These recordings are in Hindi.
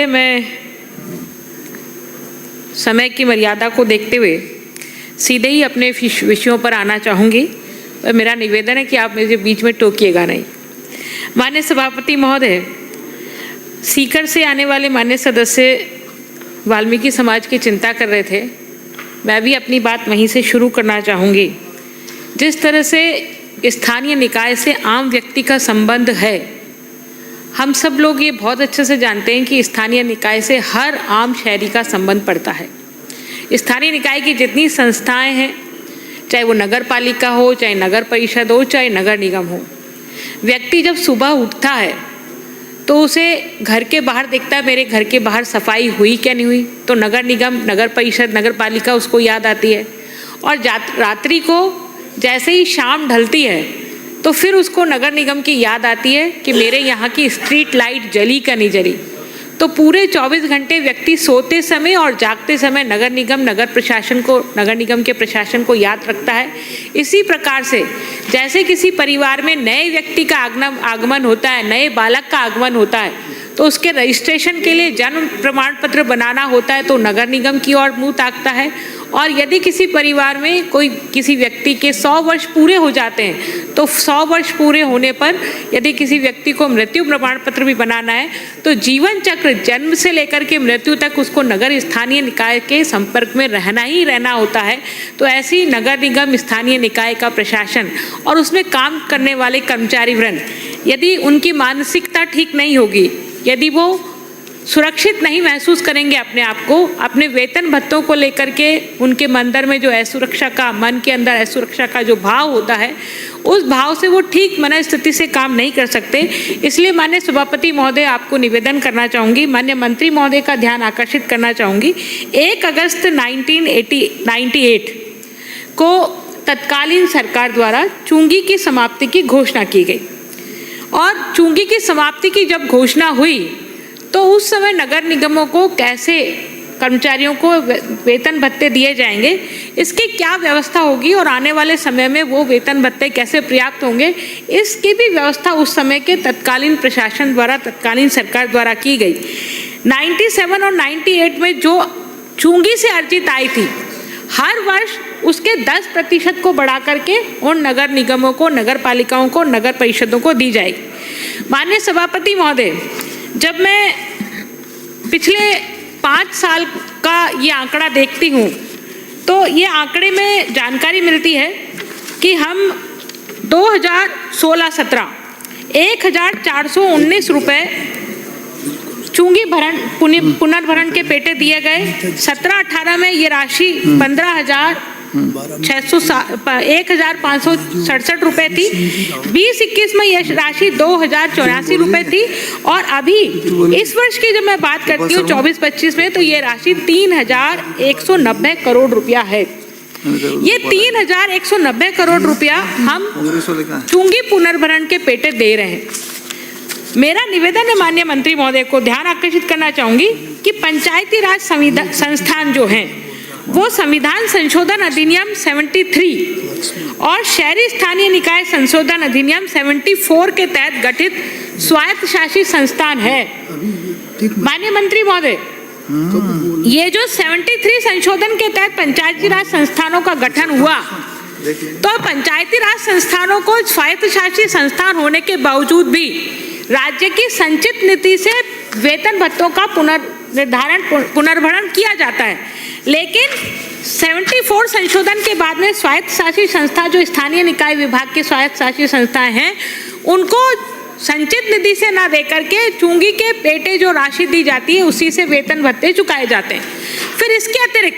मैं समय की मर्यादा को देखते हुए सीधे ही अपने विषयों पर आना चाहूँगी। मेरा निवेदन है कि आप मेरे बीच में टोकिएगा नहीं। माननीय सभापति महोदय, सीकर से आने वाले माननीय सदस्य वाल्मीकि समाज की चिंता कर रहे थे। मैं भी अपनी बात वहीं से शुरू करना चाहूँगी। जिस तरह से स्थानीय निकाय से आम व्यक्ति का संबंध है, हम सब लोग ये बहुत अच्छे से जानते हैं कि स्थानीय निकाय से हर आम शहरी का संबंध पड़ता है। स्थानीय निकाय की जितनी संस्थाएं हैं, चाहे वो नगर पालिका हो, चाहे नगर परिषद हो, चाहे नगर निगम हो, व्यक्ति जब सुबह उठता है तो उसे घर के बाहर देखता है, मेरे घर के बाहर सफाई हुई क्या नहीं हुई, तो नगर निगम, नगर परिषद, नगर पालिका उसको याद आती है। और रात्रि को जैसे ही शाम ढलती है तो फिर उसको नगर निगम की याद आती है कि मेरे यहाँ की स्ट्रीट लाइट जली क्या नहीं जली। तो पूरे 24 घंटे व्यक्ति सोते समय और जागते समय नगर निगम, नगर निगम के प्रशासन को याद रखता है। इसी प्रकार से जैसे किसी परिवार में नए व्यक्ति का आगमन होता है, नए बालक का आगमन होता है, तो उसके रजिस्ट्रेशन के लिए जन्म प्रमाण पत्र बनाना होता है तो नगर निगम की ओर मुंह ताकता है। और यदि किसी परिवार में किसी व्यक्ति के 100 वर्ष पूरे हो जाते हैं तो 100 वर्ष पूरे होने पर यदि किसी व्यक्ति को मृत्यु प्रमाण पत्र भी बनाना है तो जीवन चक्र जन्म से लेकर के मृत्यु तक उसको नगर स्थानीय निकाय के संपर्क में रहना होता है। तो ऐसी नगर निगम, स्थानीय निकाय का प्रशासन और उसमें काम करने वाले कर्मचारी वृंद, यदि उनकी मानसिकता ठीक नहीं होगी, यदि वो सुरक्षित नहीं महसूस करेंगे अपने आप को, अपने वेतन भत्तों को लेकर के उनके मंदिर में जो असुरक्षा का, मन के अंदर असुरक्षा का जो भाव होता है, उस भाव से वो ठीक मनस्थिति से काम नहीं कर सकते। इसलिए माननीय सभापति महोदय, आपको निवेदन करना चाहूँगी, माननीय मंत्री महोदय का ध्यान आकर्षित करना चाहूँगी। 1 अगस्त 1998 को तत्कालीन सरकार द्वारा चुंगी की समाप्ति की घोषणा की गई। और चुंगी की समाप्ति की जब घोषणा हुई तो उस समय नगर निगमों को कैसे कर्मचारियों को वेतन भत्ते दिए जाएंगे, इसकी क्या व्यवस्था होगी और आने वाले समय में वो वेतन भत्ते कैसे पर्याप्त होंगे, इसकी भी व्यवस्था उस समय के तत्कालीन प्रशासन द्वारा, तत्कालीन सरकार द्वारा की गई। 97 और 98 में जो चुंगी से अर्जित आई थी, हर वर्ष उसके 10% को बढ़ा करके उन नगर निगमों को, नगर पालिकाओं को, नगर परिषदों को दी जाएगी। माननीय सभापति महोदय, जब मैं पिछले 5 साल का ये आंकड़ा देखती हूँ तो ये आंकड़े में जानकारी मिलती है कि हम 2016-17 1419 रुपये चुंगी पुनर्भरण के पेटे दिए गए। 17-18 में ये राशि 15,567 रुपये थी। 20-21 में यह राशि 2,084 रुपये थी। और अभी इस वर्ष की जब मैं बात करती हूँ 24-25 में, तो ये राशि 3,190 करोड़ रुपया है। ये 3,190 करोड़ रुपया हम चुंगी पुनर्भरण के पेटे दे रहे हैं। मेरा निवेदन है माननीय मंत्री महोदय को ध्यान आकर्षित करना चाहूंगी कि पंचायती राज संस्थान जो हैं वो संविधान संशोधन अधिनियम 73 और शहरी स्थानीय निकाय संशोधन अधिनियम 74 के तहत गठित स्वायत्त शासी संस्थान है। माननीय मंत्री महोदय, ये जो 73 संशोधन के तहत पंचायती राज संस्थानों का गठन हुआ, तो पंचायती राज संस्थानों को स्वायत्त शासी संस्थान होने के बावजूद भी राज्य की संचित नीति से वेतन भत्तों का पुनर्भरण किया जाता है। लेकिन 74 संशोधन के बाद में स्वायत्त शासी संस्था, जो स्थानीय निकाय विभाग के स्वायत्त शासी संस्थाएं हैं, उनको संचित निधि से ना देकर के चुंगी के पेटे जो राशि दी जाती है उसी से वेतन भत्ते चुकाए जाते हैं। फिर इसके अतिरिक्त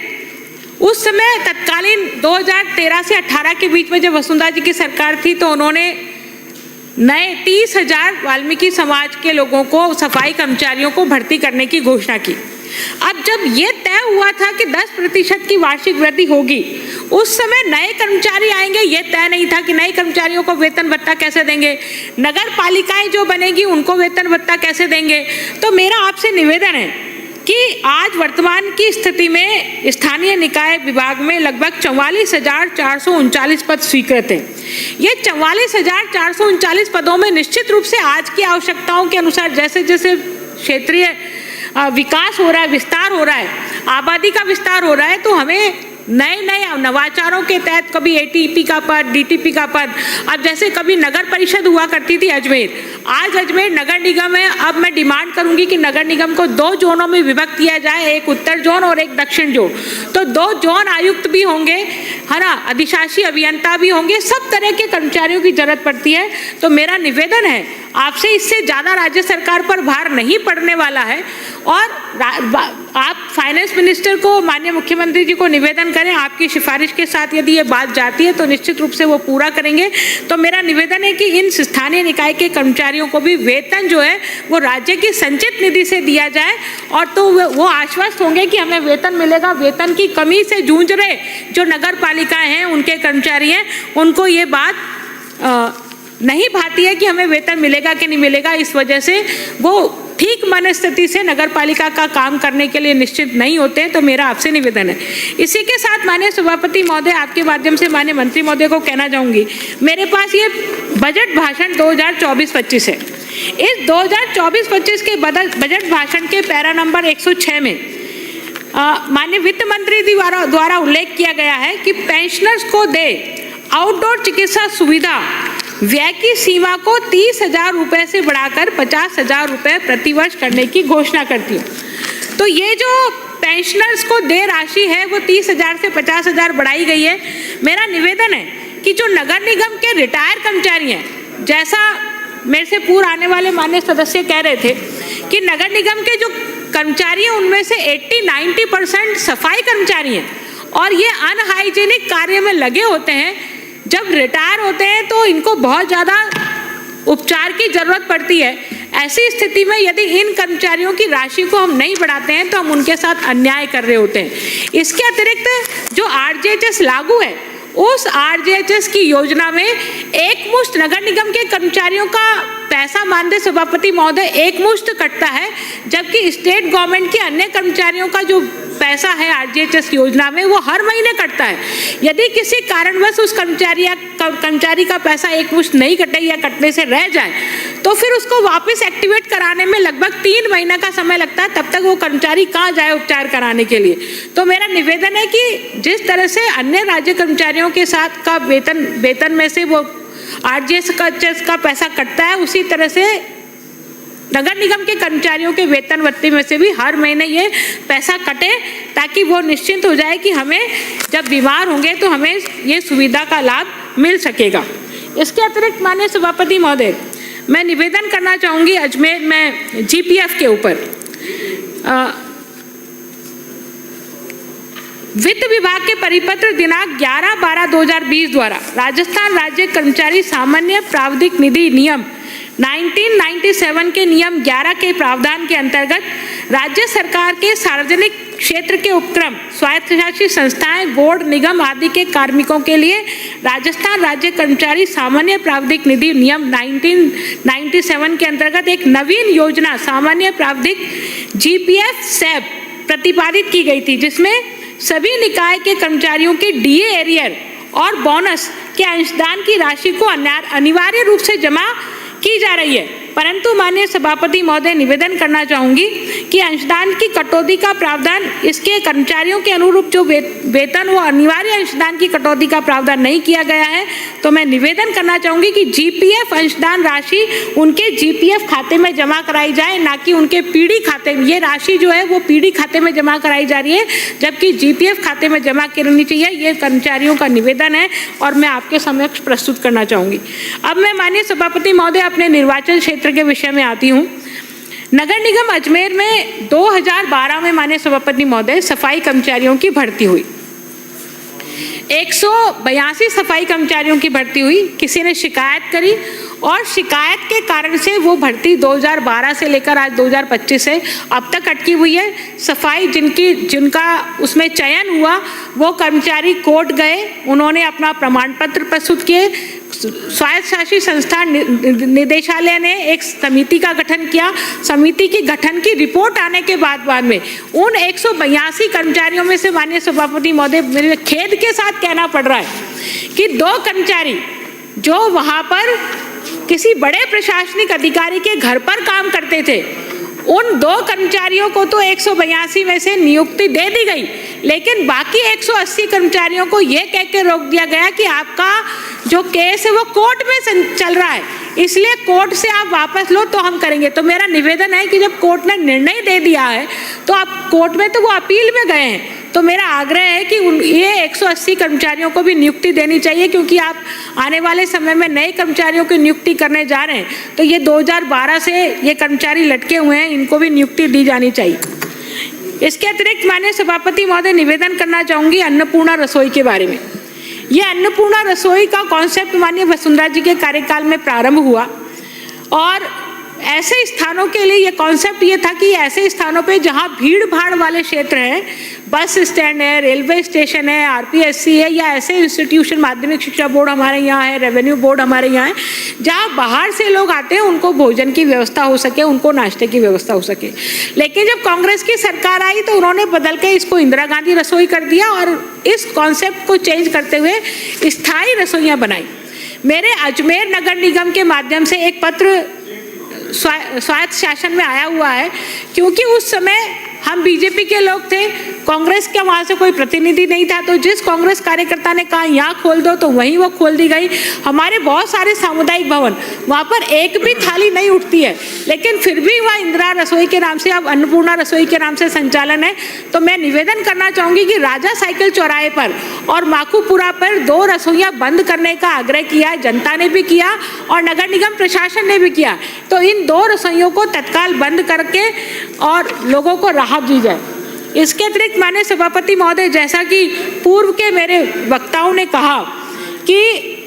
उस समय तत्कालीन 2013 से 18 के बीच में जब वसुंधरा जी की सरकार थी तो उन्होंने नए 30,000 वाल्मीकि समाज के लोगों को, सफाई कर्मचारियों को भर्ती करने की घोषणा की। अब जब ये तय हुआ था कि 10% की वार्षिक वृद्धि होगी, उस समय नए कर्मचारी आएंगे, ये तय नहीं था कि नए कर्मचारियों को वेतन भत्ता कैसे देंगे, नगर पालिकाएं जो बनेगी उनको वेतन भत्ता कैसे देंगे। तो मेरा आपसे निवेदन है कि आज वर्तमान की स्थिति में स्थानीय निकाय विभाग में लगभग 44,439 पद स्वीकृत हैं। ये 44,439 पदों में निश्चित रूप से आज की आवश्यकताओं के अनुसार जैसे जैसे क्षेत्रीय विकास हो रहा है, विस्तार हो रहा है, आबादी का विस्तार हो रहा है, तो हमें नए नए नवाचारों के तहत कभी एटीपी का पद, डीटीपी का पद, अब जैसे कभी नगर परिषद हुआ करती थी अजमेर, आज अजमेर नगर निगम है। अब मैं डिमांड करूंगी कि नगर निगम को 2 जोनों में विभक्त किया जाए, एक उत्तर जोन और एक दक्षिण जोन। तो 2 जोन आयुक्त भी होंगे, है ना, अधिशासी अभियंता भी होंगे, सब तरह के कर्मचारियों की जरूरत पड़ती है। तो मेरा निवेदन है आपसे, इससे ज़्यादा राज्य सरकार पर भार नहीं पड़ने वाला है। और आप फाइनेंस मिनिस्टर को, माननीय मुख्यमंत्री जी को निवेदन करें, आपकी सिफारिश के साथ यदि ये बात जाती है तो निश्चित रूप से वो पूरा करेंगे। तो मेरा निवेदन है कि इन स्थानीय निकाय के कर्मचारियों को भी वेतन जो है वो राज्य की संचित निधि से दिया जाए, और तो वो आश्वस्त होंगे कि हमें वेतन मिलेगा। वेतन की कमी से जूझ रहे जो नगर पालिकाएं हैं, उनके कर्मचारी हैं, उनको ये बात नहीं भाती है कि हमें वेतन मिलेगा कि नहीं मिलेगा। इस वजह से वो ठीक मनस्थिति से नगर पालिका का काम करने के लिए निश्चित नहीं होते हैं। तो मेरा आपसे निवेदन है। इसी के साथ माननीय सभापति महोदय, आपके माध्यम से माननीय मंत्री महोदय को कहना चाहूँगी, मेरे पास ये बजट भाषण 2024-25 है। इस 2024-25 के बजट भाषण के पैरा नंबर 106 में माननीय वित्त मंत्री द्वारा उल्लेख किया गया है कि पेंशनर्स को दे आउटडोर चिकित्सा सुविधा व्यय की सीमा को 30,000 रुपये से बढ़ाकर 50,000 रुपये प्रतिवर्ष करने की घोषणा करती हूँ। तो ये जो पेंशनर्स को दे राशि है वो 30,000 से 50,000 बढ़ाई गई है। मेरा निवेदन है कि जो नगर निगम के रिटायर कर्मचारी हैं, जैसा मेरे से पूर्व आने वाले माननीय सदस्य कह रहे थे कि नगर निगम के जो कर्मचारी हैं उनमें से 80-90% सफाई कर्मचारी हैं, और ये अनहाइजीनिक कार्य में लगे होते हैं। जब रिटायर होते हैं तो इनको बहुत ज़्यादा उपचार की ज़रूरत पड़ती है। ऐसी स्थिति में यदि इन कर्मचारियों की राशि को हम नहीं बढ़ाते हैं तो हम उनके साथ अन्याय कर रहे होते हैं। इसके अतिरिक्त जो आरजेएचएस लागू है, उस आरजेएचएस की योजना में एक मुश्त नगर निगम के कर्मचारियों का पैसा माननीय सभापति महोदय एक मुश्त कटता है, जबकि स्टेट गवर्नमेंट के अन्य कर्मचारियों का जो पैसा है आरजेएचएस योजना में वो हर महीने कटता है। यदि किसी कारणवश उस कर्मचारी का पैसा एक मुश्त नहीं कटे या कटने से रह जाए तो फिर उसको वापस एक्टिवेट कराने में लगभग 3 महीना का समय लगता है। तब तक वो कर्मचारी कहाँ जाए उपचार कराने के लिए। तो मेरा निवेदन है कि जिस तरह से अन्य राज्य कर्मचारियों के साथ का वेतन में से वो आरजेएचएस का पैसा कटता है, उसी तरह से नगर निगम के कर्मचारियों के वेतन भत्ते में से भी हर महीने ये पैसा कटे, ताकि वो निश्चिंत हो जाए कि हमें जब बीमार होंगे तो हमें ये सुविधा का लाभ मिल सकेगा। इसके अतिरिक्त माननीय सभापति महोदय, मैं निवेदन करना चाहूँगी अजमेर में जीपीएफ के ऊपर। वित्त विभाग के परिपत्र दिनांक 11/12/2020 द्वारा राजस्थान राज्य कर्मचारी सामान्य प्रावधानिक निधि नियम 1997 के नियम 11 के प्रावधान के अंतर्गत राज्य सरकार के सार्वजनिक क्षेत्र के उपक्रम, स्वायत्तशासी संस्थाएं, बोर्ड, निगम आदि के कार्मिकों के लिए राजस्थान राज्य कर्मचारी सामान्य प्रावधानिक निधि नियम 1997 के अंतर्गत एक नवीन योजना सामान्य प्रावधानिक जीपीएफ सैब प्रतिपादित की गई थी, जिसमें सभी निकाय के कर्मचारियों के डीए एरियर और बोनस के अंशदान की राशि को अनिवार्य रूप से जमा की जा रही है। परंतु माननीय सभापति महोदय, निवेदन करना चाहूँगी कि अंशदान की कटौती का प्रावधान इसके कर्मचारियों के अनुरूप जो वेतन वो अनिवार्य अंशदान की कटौती का प्रावधान नहीं किया गया है। तो मैं निवेदन करना चाहूँगी कि जीपीएफ अंशदान राशि उनके जीपीएफ खाते में जमा कराई जाए, ना कि उनके पीडी खाते में। ये राशि जो है वो पीडी खाते में जमा कराई जा रही है, जबकि जीपीएफ खाते में जमा करनी चाहिए। ये कर्मचारियों का निवेदन है और मैं आपके समक्ष प्रस्तुत करना चाहूँगी। अब मैं माननीय सभापति महोदय अपने निर्वाचन क्षेत्र के विषय में आती हूँ। नगर निगम अजमेर में 2012 में माननीय सभापति महोदय सफाई कर्मचारियों की भर्ती हुई। 182 सफाई कर्मचारियों की भर्ती हुई। किसी ने शिकायत करी और शिकायत के कारण से वो भर्ती 2012 से लेकर आज 2025 से अब तक अटकी हुई है। सफाई जिनका उसमें चयन हुआ वो कर्मचारी कोर्ट गए, उन्होंने अपना प्रमाण पत्र प्रस्तुत किए। स्वायत्तशासी संस्था निदेशालय ने एक समिति का गठन किया। समिति की गठन की रिपोर्ट आने के बाद में उन 182 कर्मचारियों में से माननीय सभापति महोदय, मेरे खेद के साथ कहना पड़ रहा है कि 2 कर्मचारी जो वहां पर किसी बड़े प्रशासनिक अधिकारी के घर पर काम करते थे, उन 2 कर्मचारियों को तो 182 में से नियुक्ति दे दी गई, लेकिन बाकी 180 कर्मचारियों को ये कह के रोक दिया गया कि आपका जो केस है वो कोर्ट में चल रहा है, इसलिए कोर्ट से आप वापस लो तो हम करेंगे। तो मेरा निवेदन है कि जब कोर्ट ने निर्णय दे दिया है तो आप कोर्ट में तो वो अपील में गए हैं, तो मेरा आग्रह है कि ये 180 कर्मचारियों को भी नियुक्ति देनी चाहिए, क्योंकि आप आने वाले समय में नए कर्मचारियों की नियुक्ति करने जा रहे हैं। तो ये 2012 से ये कर्मचारी लटके हुए हैं, इनको भी नियुक्ति दी जानी चाहिए। इसके अतिरिक्त माननीय सभापति महोदय निवेदन करना चाहूँगी अन्नपूर्णा रसोई के बारे में। ये अन्नपूर्णा रसोई का कॉन्सेप्ट माननीय वसुंधरा जी के कार्यकाल में प्रारंभ हुआ और ऐसे स्थानों के लिए ये कॉन्सेप्ट ये था कि ऐसे स्थानों पे जहाँ भीड़ भाड़ वाले क्षेत्र हैं, बस स्टैंड है, रेलवे स्टेशन है, आरपीएससी है, या ऐसे इंस्टीट्यूशन, माध्यमिक शिक्षा बोर्ड हमारे यहाँ है, रेवेन्यू बोर्ड हमारे यहाँ है, जहाँ बाहर से लोग आते हैं, उनको भोजन की व्यवस्था हो सके, उनको नाश्ते की व्यवस्था हो सके। लेकिन जब कांग्रेस की सरकार आई तो उन्होंने बदल के इसको इंदिरा गांधी रसोई कर दिया और इस कॉन्सेप्ट को चेंज करते हुए स्थायी रसोइयाँ बनाई। मेरे अजमेर नगर निगम के माध्यम से एक पत्र स्वायत्त शासन में आया हुआ है, क्योंकि उस समय हम बीजेपी के लोग थे, कांग्रेस का वहाँ से कोई प्रतिनिधि नहीं था, तो जिस कांग्रेस कार्यकर्ता ने कहा यहाँ खोल दो तो वहीं वो खोल दी गई। हमारे बहुत सारे सामुदायिक भवन, वहाँ पर एक भी थाली नहीं उठती है, लेकिन फिर भी वह इंदिरा रसोई के नाम से, अब अन्नपूर्णा रसोई के नाम से संचालन है। तो मैं निवेदन करना चाहूँगी कि राजा साइकिल चौराहे पर और माखूपुरा पर 2 रसोइयाँ बंद करने का आग्रह किया, जनता ने भी किया और नगर निगम प्रशासन ने भी किया। तो इन 2 रसोइयों को तत्काल बंद करके और लोगों को राहत दी जाए। इसके अतिरिक्त माननीय सभापति महोदय, जैसा कि पूर्व के मेरे वक्ताओं ने कहा कि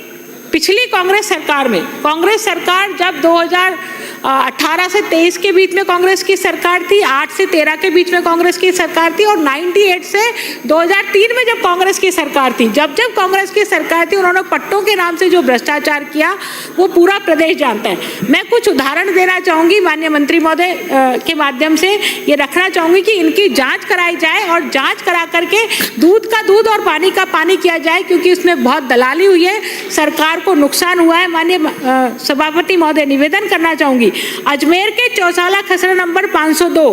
पिछली कांग्रेस सरकार में, कांग्रेस सरकार जब 2018 से 23 के बीच में कांग्रेस की सरकार थी, 8 से 13 के बीच में कांग्रेस की सरकार थी और 98 से 2003 में जब कांग्रेस की सरकार थी, जब कांग्रेस की सरकार थी, उन्होंने पट्टों के नाम से जो भ्रष्टाचार किया वो पूरा प्रदेश जानता है। मैं कुछ उदाहरण देना चाहूँगी माननीय मंत्री महोदय के माध्यम से, ये रखना चाहूँगी कि इनकी जाँच कराई जाए और जाँच करा करके दूध का दूध और पानी का पानी किया जाए, क्योंकि इसमें बहुत दलाली हुई है, सरकार को नुकसान हुआ है। माननीय सभापति महोदय, निवेदन करना चाहूँगी अजमेर के चौसाला खसरा नंबर 502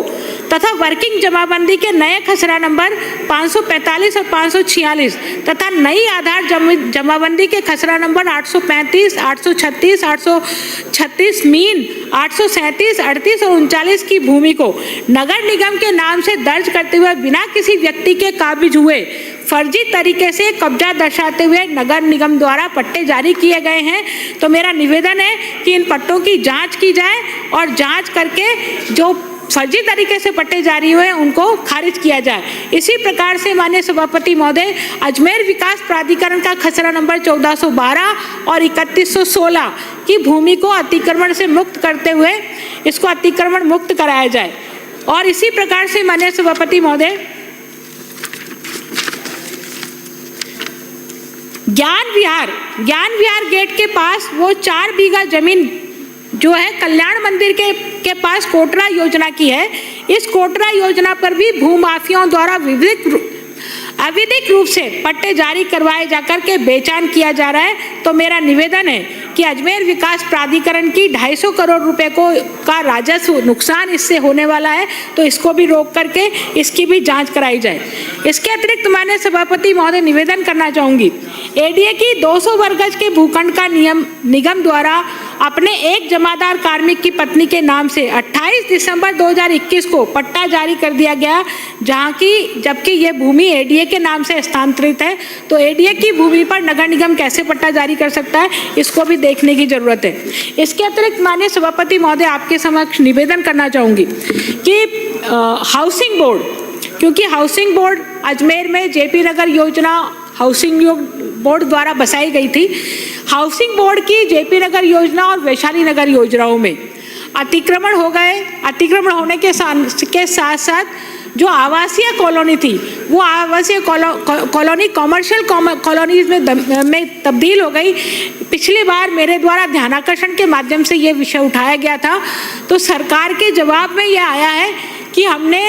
तथा वर्किंग जमाबंदी के नए खसरा नंबर 545 और 546 तथा नई आधार जमाबंदी के खसरा नंबर 835, 836, 836 मीन, 837, 38 और 39 की भूमि को नगर निगम के नाम से दर्ज करते हुए बिना किसी व्यक्ति के काबिज हुए फर्जी तरीके से कब्जा दर्शाते हुए नगर निगम द्वारा पट्टे जारी किए गए हैं। तो मेरा निवेदन है कि इन पट्टों की जांच की जाए और जांच करके जो फर्जी तरीके से पट्टे जारी हुए उनको खारिज किया जाए। इसी प्रकार से माननीय सभापति महोदय, अजमेर विकास प्राधिकरण का खसरा नंबर 1412 और 3116 की भूमि को अतिक्रमण से मुक्त करते हुए इसको अतिक्रमण मुक्त कराया जाए। और इसी प्रकार से माननीय सभापति महोदय, ज्ञान विहार गेट के पास वो 4 बीघा जमीन जो है कल्याण मंदिर के पास कोटरा योजना की है, इस कोटरा योजना पर भी भूमाफियाओं द्वारा अविधिक रूप से पट्टे जारी करवाए जाकर के बेचान किया जा रहा है। तो मेरा निवेदन है कि अजमेर विकास प्राधिकरण की 250 करोड़ रुपए का राजस्व नुकसान इससे होने वाला है, तो इसको भी रोक करके इसकी भी जांच कराई जाए। इसके अतिरिक्त माननीय सभापति महोदय, निवेदन करना चाहूँगी, एडीए की 200 वर्ग गज के भूखंड का निगम द्वारा अपने एक जमादार कार्मिक की पत्नी के नाम से 28 दिसंबर 2021 को पट्टा जारी कर दिया गया, जबकि ये भूमि एडीए के नाम से स्थानांतरित है। तो एडीए की भूमि पर नगर निगम कैसे पट्टा जारी कर सकता है, इसको भी देखने की जरूरत है। इसके अतिरिक्त माननीय सभापति महोदय, आपके समक्ष निवेदन करना चाहूँगी कि हाउसिंग बोर्ड, क्योंकि हाउसिंग बोर्ड अजमेर में जेपी नगर योजना हाउसिंग बोर्ड द्वारा बसाई गई थी, हाउसिंग बोर्ड की जेपी नगर योजना और वैशाली नगर योजनाओं में अतिक्रमण हो गए। अतिक्रमण होने के साथ साथ जो आवासीय कॉलोनी थी, वो आवासीय कॉलोनी कॉमर्शियल कॉलोनीज में तब्दील हो गई। पिछली बार मेरे द्वारा ध्यानाकर्षण के माध्यम से ये विषय उठाया गया था, तो सरकार के जवाब में ये आया है कि हमने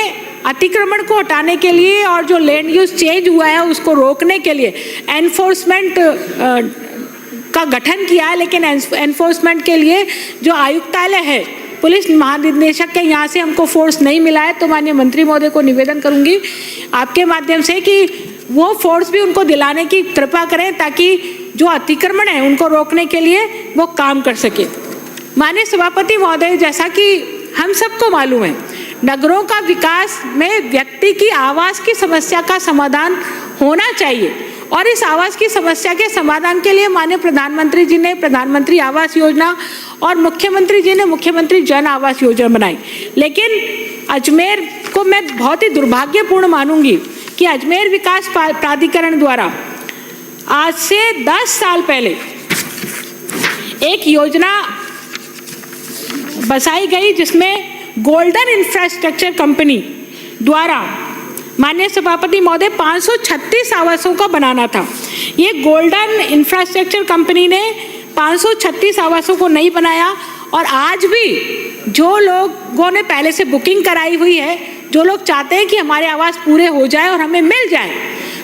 अतिक्रमण को हटाने के लिए और जो लैंड यूज चेंज हुआ है उसको रोकने के लिए एनफोर्समेंट का गठन किया है, लेकिन एनफोर्समेंट के लिए जो आयुक्तालय है पुलिस महानिदेशक के यहाँ से हमको फोर्स नहीं मिला है, तो माननीय मंत्री महोदय को निवेदन करूंगी आपके माध्यम से कि वो फोर्स भी उनको दिलाने की कृपा करें, ताकि जो अतिक्रमण है उनको रोकने के लिए वो काम कर सके। माननीय सभापति महोदय, जैसा कि हम सबको मालूम है, नगरों का विकास में व्यक्ति की आवास की समस्या का समाधान होना चाहिए, और इस आवास की समस्या के समाधान के लिए माननीय प्रधानमंत्री जी ने प्रधानमंत्री आवास योजना और मुख्यमंत्री जी ने मुख्यमंत्री जन आवास योजना बनाई। लेकिन अजमेर को मैं बहुत ही दुर्भाग्यपूर्ण मानूंगी कि अजमेर विकास प्राधिकरण द्वारा आज से 10 साल पहले एक योजना बसाई गई, जिसमें गोल्डन इंफ्रास्ट्रक्चर कंपनी द्वारा माननीय सभापति महोदय 536 आवासों का बनाना था। ये गोल्डन इंफ्रास्ट्रक्चर कंपनी ने 536 आवासों को नहीं बनाया, और आज भी जो लोगों ने पहले से बुकिंग कराई हुई है, जो लोग चाहते हैं कि हमारे आवास पूरे हो जाए और हमें मिल जाए,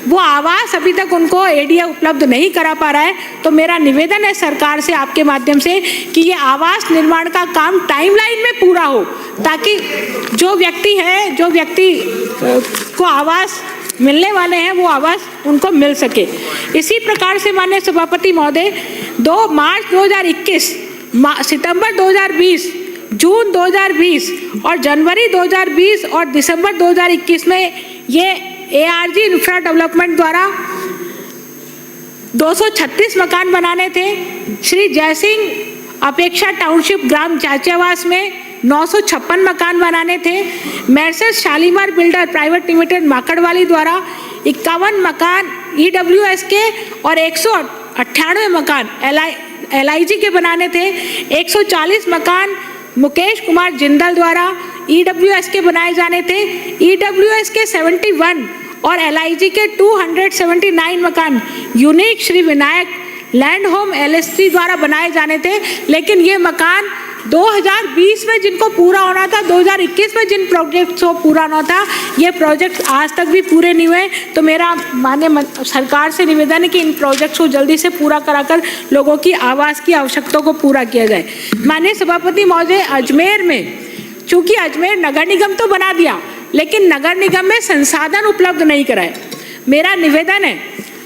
वो आवास अभी तक उनको एडीए उपलब्ध नहीं करा पा रहा है। तो मेरा निवेदन है सरकार से आपके माध्यम से कि ये आवास निर्माण का काम टाइमलाइन में पूरा हो, ताकि जो व्यक्ति को आवास मिलने वाले हैं वो आवास उनको मिल सके। इसी प्रकार से माननीय सभापति महोदय 2 मार्च 2021, सितंबर 2020, जून 2020 और जनवरी 2020 और दिसंबर 2021 में ये एआरजी इंफ्रा डेवलपमेंट द्वारा 236 मकान बनाने थे। श्री जयसिंह अपेक्षा टाउनशिप ग्राम चाचावास में 956 मकान बनाने थे। Messrs Shalimar builder private limited Makadwali द्वारा 51 मकान ईडब्ल्यूएस के और 198 मकान एलआईजी के बनाने थे। 140 मकान मुकेश कुमार जिंदल द्वारा ईडब्ल्यूएस के बनाए जाने थे। ईडब्ल्यूएस के 71 और एलआईजी के 279 मकान unique Shri Vinayak land home LSC द्वारा बनाए जाने थे। लेकिन ये मकान 2020 में जिनको पूरा होना था, 2021 में जिन प्रोजेक्ट्स को पूरा होना था, ये प्रोजेक्ट आज तक भी पूरे नहीं हुए। तो मेरा माननीय सरकार से निवेदन है कि इन प्रोजेक्ट्स को जल्दी से पूरा कराकर लोगों की आवास की आवश्यकता को पूरा किया जाए। माननीय सभापति महोदय, अजमेर में चूंकि अजमेर नगर निगम तो बना दिया, लेकिन नगर निगम में संसाधन उपलब्ध नहीं कराए। मेरा निवेदन है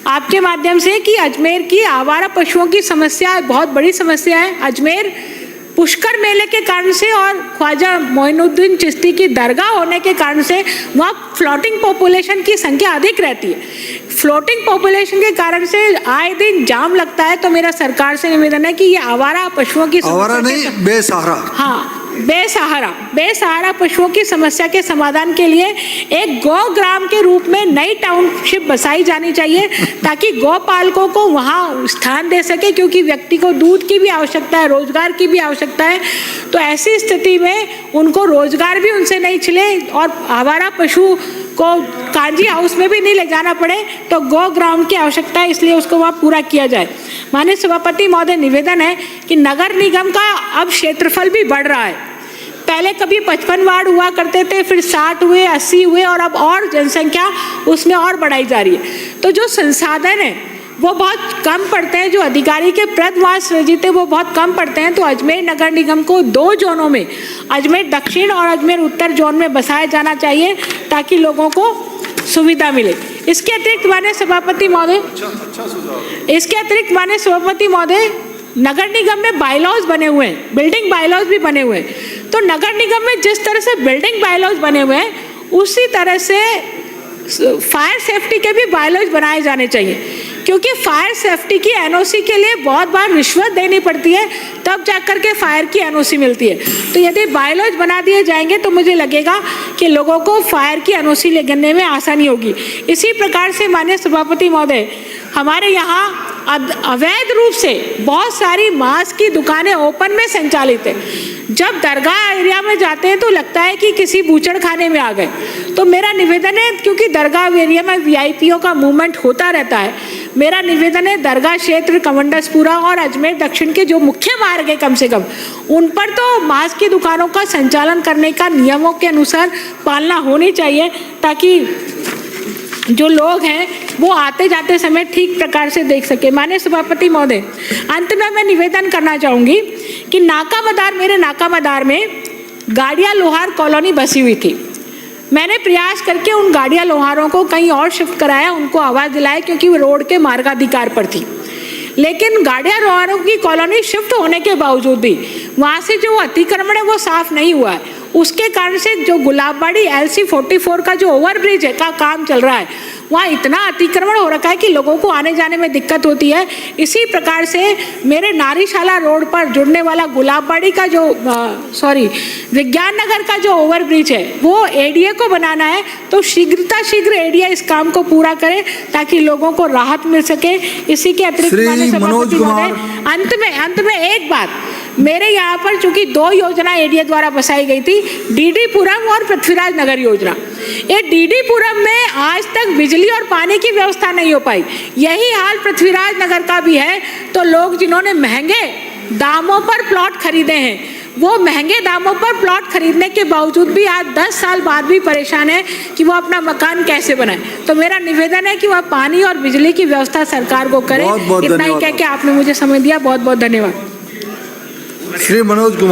आपके माध्यम से कि अजमेर की आवारा पशुओं की समस्या बहुत बड़ी समस्या है। अजमेर पुष्कर मेले के कारण से और ख्वाजा मोइनुद्दीन चिश्ती की दरगाह होने के कारण से वहाँ फ्लोटिंग पॉपुलेशन की संख्या अधिक रहती है। फ्लोटिंग पॉपुलेशन के कारण से आए दिन जाम लगता है। तो मेरा सरकार से निवेदन है कि ये आवारा पशुओं की आवारा नहीं, बेसहारा, हाँ बेसहारा पशुओं की समस्या के समाधान के लिए एक गौ ग्राम के रूप में नई टाउनशिप बसाई जानी चाहिए, ताकि गौपालकों को वहाँ स्थान दे सके, क्योंकि व्यक्ति को दूध की भी आवश्यकता है, रोजगार की भी आवश्यकता है। तो ऐसी स्थिति में उनको रोजगार भी उनसे नहीं छिले और आवारा पशु को कांजी हाउस में भी नहीं ले जाना पड़े, तो गौ ग्राम की आवश्यकता है, इसलिए उसको वहाँ पूरा किया जाए। माननीय सभापति महोदय, निवेदन है कि नगर निगम का अब क्षेत्रफल भी बढ़ रहा है। पहले कभी 55 वार्ड हुआ करते थे, फिर 60 हुए, 80 हुए, और अब और जनसंख्या उसमें और बढ़ाई जा रही है। तो जो संसाधन है वो बहुत कम पड़ते हैं, जो अधिकारी के पद वहाँ सृजित है वो बहुत कम पड़ते हैं। तो अजमेर नगर निगम को 2 जोनों में, अजमेर दक्षिण और अजमेर उत्तर जोन में बसाया जाना चाहिए, ताकि लोगों को सुविधा मिले। इसके अतिरिक्त माननीय सभापति महोदय, नगर निगम में बायलॉज बने हुए हैं, बिल्डिंग बायलॉज भी बने हुए हैं। तो नगर निगम में जिस तरह से बिल्डिंग बायलॉज बने हुए हैं, उसी तरह से फायर सेफ्टी के भी बायलॉज बनाए जाने चाहिए, क्योंकि फायर सेफ्टी की एनओसी के लिए बहुत बार रिश्वत देनी पड़ती है, तब जाकर के फायर की एनओसी मिलती है। तो यदि बायलॉज बना दिए जाएंगे तो मुझे लगेगा कि लोगों को फायर की एनओसी लेने में आसानी होगी। इसी प्रकार से माननीय सभापति महोदय, हमारे यहाँ अवैध रूप से बहुत सारी मांस की दुकानें ओपन में संचालित है। जब दरगाह एरिया में जाते हैं तो लगता है कि किसी बूचड़ खाने में आ गए। तो मेरा निवेदन है, क्योंकि दरगाह एरिया में वीआईपीओ का मूवमेंट होता रहता है, मेरा निवेदन है दरगाह क्षेत्र, कमंडसपुरा और अजमेर दक्षिण के जो मुख्य मार्ग है कम से कम उन पर तो मांस की दुकानों का संचालन करने का नियमों के अनुसार पालना होनी चाहिए, ताकि जो लोग हैं वो आते जाते समय ठीक प्रकार से देख सके। माननीय सभापति महोदय, अंत में मैं निवेदन करना चाहूँगी कि मेरे नाका मदार में गाड़िया लोहार कॉलोनी बसी हुई थी। मैंने प्रयास करके उन गाड़िया लोहारों को कहीं और शिफ्ट कराया, उनको आवाज़ दिलाई, क्योंकि वो रोड के मार्गाधिकार पर थी। लेकिन गाड़िया लोहारों की कॉलोनी शिफ्ट होने के बावजूद भी वहाँ से जो अतिक्रमण है वो साफ नहीं हुआ है। उसके कारण से जो गुलाबबाड़ी LC 44 का जो ओवरब्रिज है का काम चल रहा है, वहाँ इतना अतिक्रमण हो रखा है कि लोगों को आने जाने में दिक्कत होती है। इसी प्रकार से मेरे नारीशाला रोड पर जुड़ने वाला गुलाबबाड़ी का जो विज्ञान नगर का जो ओवरब्रिज है वो ADA को बनाना है, तो शीघ्र ADA इस काम को पूरा करे ताकि लोगों को राहत मिल सके। इसी के अतिरिक्त अंत में एक बात, मेरे यहाँ पर चूंकि 2 योजना ADA द्वारा बसाई गई थी, DD पुरम और पृथ्वीराज नगर योजना। ये DD पुरम में आज तक बिजली और पानी की व्यवस्था नहीं हो पाई। यही हाल पृथ्वीराज नगर का भी है। तो लोग जिन्होंने महंगे दामों पर प्लॉट खरीदे हैं, वो महंगे दामों पर प्लॉट खरीदने के बावजूद भी आज 10 साल बाद भी परेशान है कि वो अपना मकान कैसे बनाए। तो मेरा निवेदन है कि वह पानी और बिजली की व्यवस्था सरकार को करे। इतना ही कह के आपने मुझे समय दिया, बहुत बहुत धन्यवाद। श्री मनोज कुमार।